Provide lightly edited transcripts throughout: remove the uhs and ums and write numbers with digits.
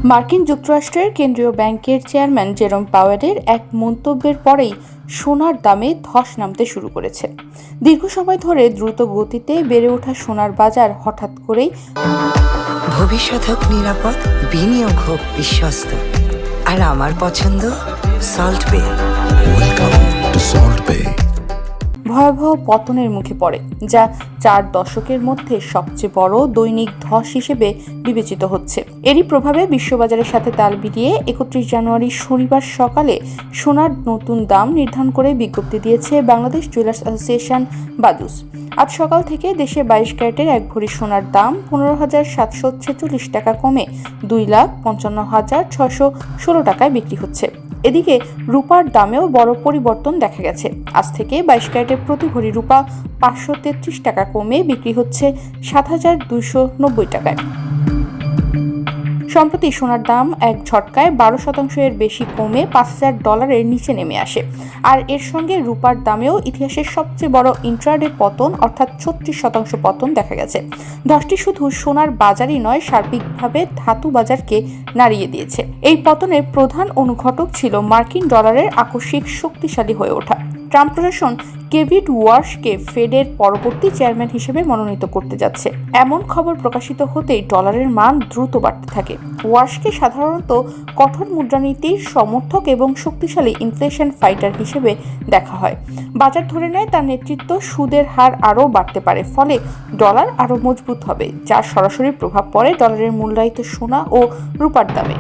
মার্কিন যুক্তরাষ্ট্রের কেন্দ্রীয় ব্যাংকের চেয়ারম্যান জেরোম পাওয়েলের এক মন্তব্যের পরেই সোনার দামে ধস নামতে শুরু করেছে। দীর্ঘ সময় ধরে দ্রুত গতিতে বেড়ে ওঠা সোনার বাজার হঠাৎ করেই ভবিষ্যৎ হোক নিরাপদ, বিনিয়োগ হোক বিশ্বস্ত, আর আমার পছন্দ সল্ট বে। ওয়েলকাম টু সল্ট বে। ভয়াবহ পতনের মুখে পড়ে, যা 4 দশকের মধ্যে সবচেয়ে বড় দৈনিক ধস হিসেবে বিবেচিত হচ্ছে। এরই প্রভাবে বিশ্ববাজারের সাথে তাল মিলিয়ে 31 জানুয়ারি শনিবার সকালে সোনার নতুন দাম নির্ধারণ করে বিজ্ঞপ্তি দিয়েছে বাংলাদেশ জুয়েলার্স অ্যাসোসিয়েশন বাজুস। আজ সকাল থেকে দেশে 22 ক্যারেটের 1 ভরি সোনার দাম 15,746 টাকা কমে 2,55,616 টাকায় বিক্রি হচ্ছে। এদিকে রূপার দামেও বড় পরিবর্তন দেখা গেছে। আজ থেকে 22 ক্যারেটের প্রতি ভরি রূপা 533 টাকা কমে বিক্রি হচ্ছে 7,290 টাকায়। সম্প্রতি সোনার দাম এক ঝটকায় 12% এর বেশি কমে $5,000 নিচে নেমে আসে। আর এর সঙ্গে রূপার দামেও ইতিহাসের সবচেয়ে বড় ইন্ট্রাডে পতন অর্থাৎ 36% পতন দেখা গেছে। ধসটি শুধু সোনার বাজারই নয়, সার্বিকভাবে ধাতু বাজারকে নাড়িয়ে দিয়েছে। এই পতনের প্রধান অনুঘটক ছিল মার্কিন ডলারের আকস্মিক শক্তিশালী হয়ে ওঠা। ট্রাম্প প্রশাসন কেভিড ওয়ার্শকে ফেডের পরবর্তী চেয়ারম্যান হিসেবে মনোনীত করতে যাচ্ছে। এমন খবর প্রকাশিত হতেই ডলারের মান দ্রুত বাড়তে থাকে। ওয়ার্শকে সাধারণত কঠোর মুদ্রানীতির সমর্থক এবং শক্তিশালী ইনফ্লেশন ফাইটার হিসেবে দেখা হয়। বাজার ধরে নেয় তার নেতৃত্ব সুদের হার আরও বাড়তে পারে, ফলে ডলার আরও মজবুত হবে, যার সরাসরি প্রভাব পড়ে ডলারের মূল্যায়িত সোনা ও রূপার দামে।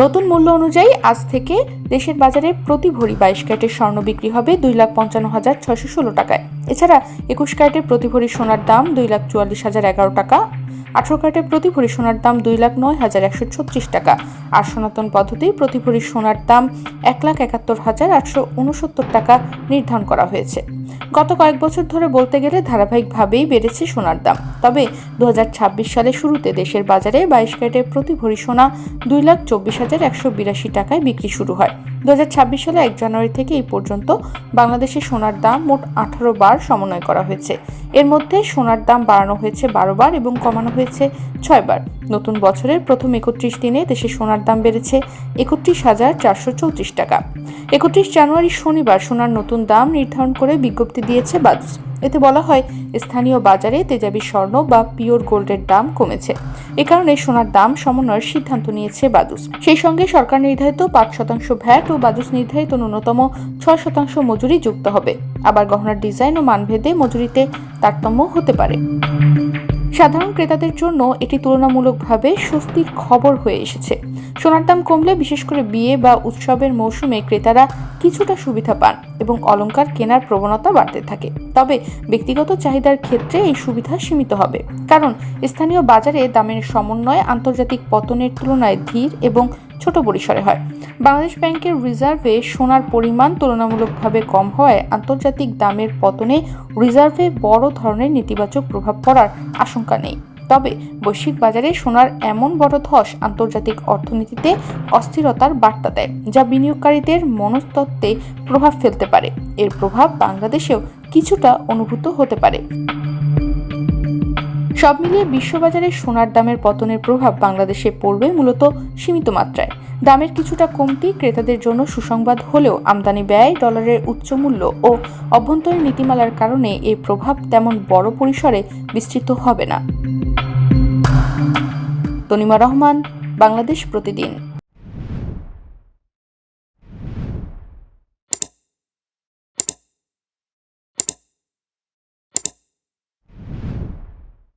নতুন মূল্য অনুযায়ী আজ থেকে দেশের বাজারে প্রতি ভরি 22 ক্যারেটের স্বর্ণ বিক্রি হবে 2,55,616 টাকায়। এছাড়া 21 ক্যারেটের প্রতি ভরি সোনার দাম 2,44,011 টাকা, 18 ক্যারেটের প্রতি ভরি সোনার দাম 2,09,136 টাকা, আর সনাতন পদ্ধতির প্রতি ভরি সোনার দাম 1,71,869 টাকা নির্ধারণ করা হয়েছে। গত কয়েক বছর ধরে বলতে গেলে ধারাবাহিকভাবেই বেড়েছে সোনার দাম। তবে 2026 সালের শুরুতে দেশের বাজারে 22 ক্যারেটের প্রতি ভরি সোনা 2,24,182 টাকায় বিক্রি শুরু হয়। 2026 সালে 1 জানুয়ারি থেকে এই পর্যন্ত বাংলাদেশে সোনার দাম মোট 18 বার সমন্বয় করা হয়েছে। এর মধ্যে সোনার দাম বাড়ানো হয়েছে 12 বার এবং কমানো হয়েছে 6 বার। নতুন বছরের প্রথম 31 দিনে দেশে সোনার দাম বেড়েছে 31,434 টাকা। 31 জানুয়ারি শনিবার সোনার নতুন দাম নির্ধারণ করে বিজ্ঞপ্তি দিয়েছে বাজুস। এতে বলা হয়, স্থানীয় বাজারে তেজাবি স্বর্ণ বা পিওর গোল্ডের দাম কমেছে। এ কারণে সোনার দাম সমন্বয়ের সিদ্ধান্ত নিয়েছে বাজুস। সেই সঙ্গে সরকার নির্ধারিত 5% ভ্যাট ও বাজুস নির্ধারিত ন্যূনতম 6% মজুরি যুক্ত হবে। আবার গহনার ডিজাইন ও মানভেদে মজুরিতে তারতম্য হতে পারে। সাধারণ ক্রেতাদের জন্য এটি তুলনামূলকভাবে স্বস্তির খবর হয়ে এসেছে। সোনার দাম কমলে বিশেষ করে বিয়ে বা উৎসবের মৌসুমে ক্রেতারা কিছুটা সুবিধা পান এবং অলংকার কেনার প্রবণতা বাড়তে থাকে। তবে ব্যক্তিগত চাহিদার ক্ষেত্রে এই সুবিধা সীমিত হবে, কারণ স্থানীয় বাজারে দামের সমন্বয় আন্তর্জাতিক পতনের তুলনায় ধীর এবং ছোট পরিসরে হয়। বাংলাদেশ ব্যাংকের রিজার্ভে সোনার পরিমাণ তুলনামূলকভাবে কম হওয়ায় আন্তর্জাতিক দামের পতনে রিজার্ভে বড় ধরনের নেতিবাচক প্রভাব পড়ার আশঙ্কা নেই। তবে বৈশ্বিক বাজারে সোনার এমন বড় ধস আন্তর্জাতিক অর্থনীতিতে অস্থিরতার বার্তা দেয়, যা বিনিয়োগকারীদের মনস্তত্ত্বে প্রভাব ফেলতে পারে। এর প্রভাব বাংলাদেশেও কিছুটা অনুভূত হতে পারে। সব মিলিয়ে বিশ্ববাজারে সোনার দামের পতনের প্রভাব বাংলাদেশে পড়বে মূলত সীমিত মাত্রায়। দামের কিছুটা কমতি ক্রেতাদের জন্য সুসংবাদ হলেও আমদানি ব্যয়, ডলারের উচ্চ মূল্য ও অভ্যন্তরীণ নীতিমালার কারণে এই প্রভাব তেমন বড় পরিসরে বিস্তৃত হবে না। তনিমা রহমান, বাংলাদেশ প্রতিদিন।